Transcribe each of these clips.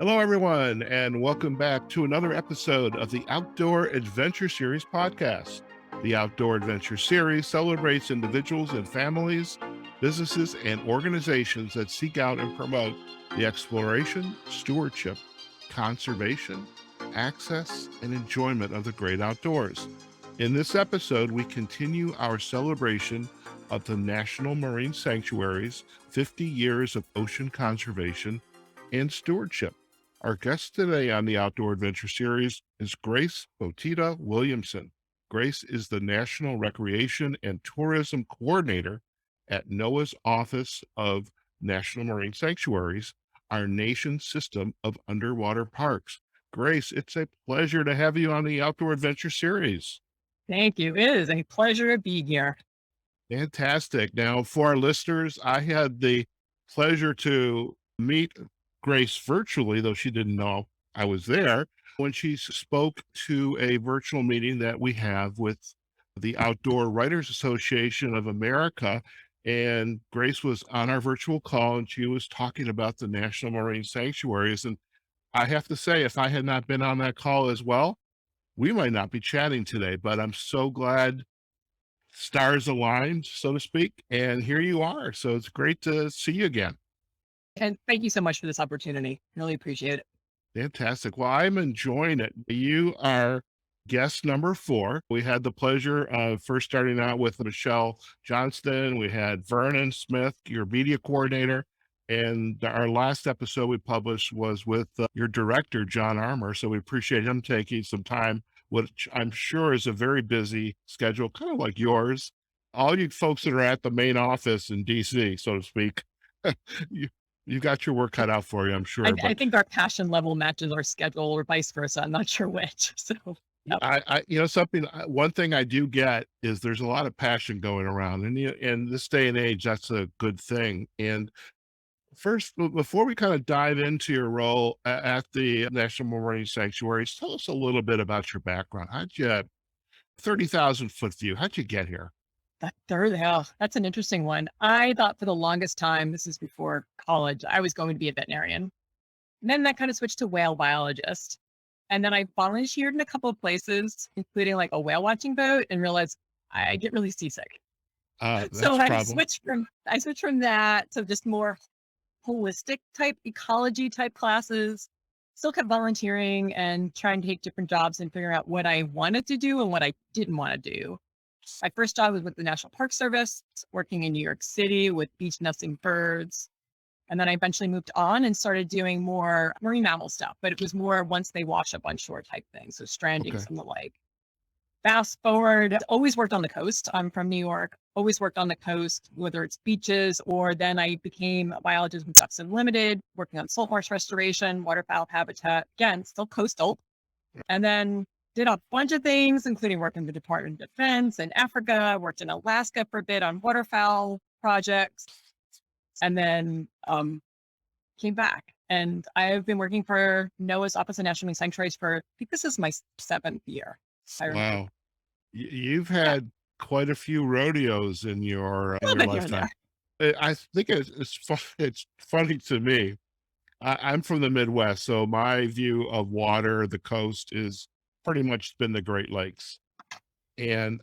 Hello, everyone, and welcome back to another episode of the Outdoor Adventure Series podcast. The Outdoor Adventure Series celebrates individuals and families, businesses, and organizations that seek out and promote the exploration, stewardship, conservation, access, and enjoyment of the great outdoors. In this episode, we continue our celebration of the National Marine Sanctuaries, 50 years of ocean conservation and stewardship. Our guest today on the Outdoor Adventure Series is Grace Bottitta-Williamson. Grace is the National Recreation and Tourism Coordinator at NOAA's Office of National Marine Sanctuaries, our nation's system of underwater parks. Grace, it's a pleasure to have you on the Outdoor Adventure Series. Thank you. It is a pleasure to be here. Fantastic. Now, for our listeners, I had the pleasure to meet Grace virtually, though she didn't know I was there, when she spoke to a virtual meeting that we have with the Outdoor Writers Association of America. And Grace was on our virtual call and she was talking about the National Marine Sanctuaries. And I have to say, if I had not been on that call as well, we might not be chatting today, but I'm so glad stars aligned, so to speak. And here you are. So it's great to see you again. And thank you so much for this opportunity. Really appreciate it. Fantastic. Well, I'm enjoying it. You are guest number 4. We had the pleasure of first starting out with Michelle Johnston. We had Vernon Smith, your media coordinator. And our last episode we published was with your director, John Armour. So we appreciate him taking some time, which I'm sure is a very busy schedule, kind of like yours. All you folks that are at the main office in DC, so to speak, you, you got your work cut out for you, I'm sure. I But think our passion level matches our schedule or vice versa. I'm not sure which. So, yep. one thing I do get is there's a lot of passion going around, and in this day and age, that's a good thing. And first, before we kind of dive into your role at the National Marine Sanctuaries, tell us a little bit about your background. 30,000 foot view, how'd you get here? That third, yeah, that's an interesting one. I thought for the longest time, this is before college, I was going to be a veterinarian. And then that kind of switched to whale biologist. And then I volunteered in a couple of places, including like a whale watching boat, and realized I get really seasick. That's So a problem. I switched from that to just more holistic type ecology type classes. Still kept volunteering and trying to take different jobs and figure out what I wanted to do and what I didn't want to do. My first job was with the National Park Service, working in New York City with beach nesting birds. And then I eventually moved on and started doing more marine mammal stuff, but it was more once they wash up on shore type things. So strandings Okay. and the like. Fast forward, always worked on the coast. I'm from New York, always worked on the coast, whether it's beaches or then I became a biologist with Ducks Unlimited, working on salt marsh restoration, waterfowl habitat, again, still coastal. And then did a bunch of things, including working in the Department of Defense in Africa, worked in Alaska for a bit on waterfowl projects, and then came back. And I've been working for NOAA's Office of National Marine Sanctuaries for, I think this is my 7th year. I remember. Wow. You've Yeah, had quite a few rodeos in your a little bit here and lifetime. there. I think it's funny to me. I'm from the Midwest, so my view of water, the coast, is pretty much been the Great Lakes. And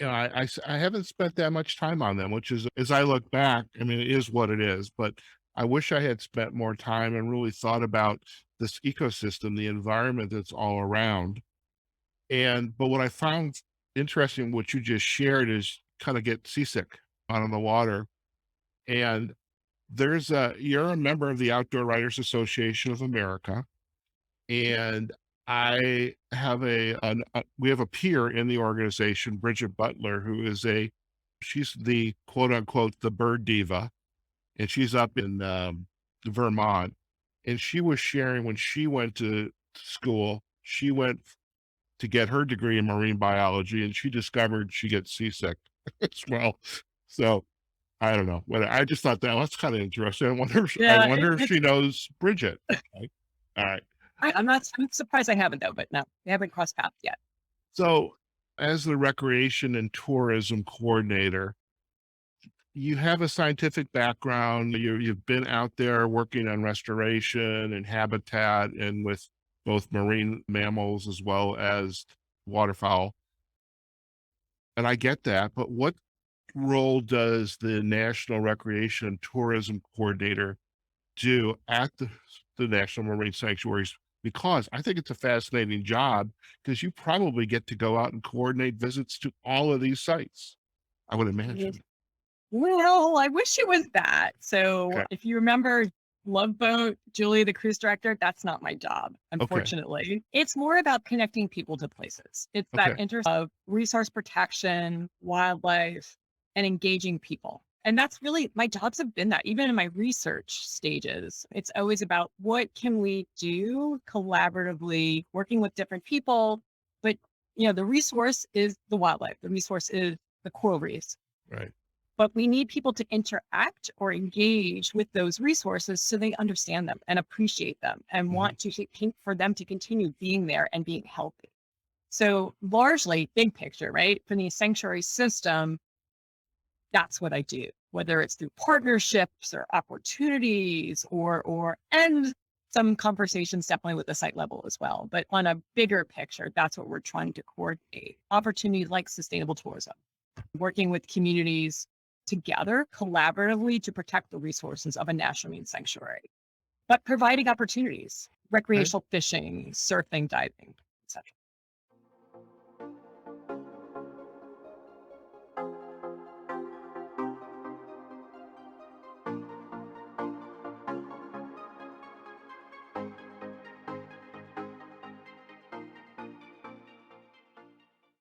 I haven't spent that much time on them, which is, as I look back, I mean, it is what it is. But I wish I had spent more time and really thought about this ecosystem, the environment that's all around. But what I found interesting, what you just shared, is kind of get seasick out on the water. And you're a member of the Outdoor Writers Association of America, and we have a peer in the organization, Bridget Butler, she's the quote unquote the bird diva, and she's up in Vermont, and she was sharing when she went to school, she went to get her degree in marine biology, and she discovered she gets seasick as well. So I don't know. I just thought that's kind of interesting. I Yeah, wonder if it's, she knows Bridget. Okay. All right. I'm surprised I haven't though, but no, we haven't crossed paths yet. So, as the recreation and tourism coordinator, you have a scientific background. You've been out there working on restoration and habitat and with both marine mammals as well as waterfowl. And I get that, but what role does the National Recreation and Tourism Coordinator do at the National Marine Sanctuaries? Because I think it's a fascinating job because you probably get to go out and coordinate visits to all of these sites, I would imagine. Well, I wish it was that. So Okay. if you remember Love Boat, Julie, the cruise director, that's not my job, Okay. unfortunately. It's more about connecting people to places. It's that Okay. interest of resource protection, wildlife, and engaging people. And that's really my jobs have been that, even in my research stages. It's always about what can we do collaboratively, working with different people. But the resource is the wildlife. The resource is the coral reefs, Right. but we need people to interact or engage with those resources so they understand them and appreciate them and Mhm. want for them to continue being there and being healthy. So largely big picture, right? For the sanctuary system, that's what I do, whether it's through partnerships or opportunities and some conversations definitely with the site level as well. But on a bigger picture, that's what we're trying to coordinate. Opportunities like sustainable tourism, working with communities together collaboratively to protect the resources of a national marine sanctuary, but providing opportunities, Okay. recreational fishing, surfing, diving.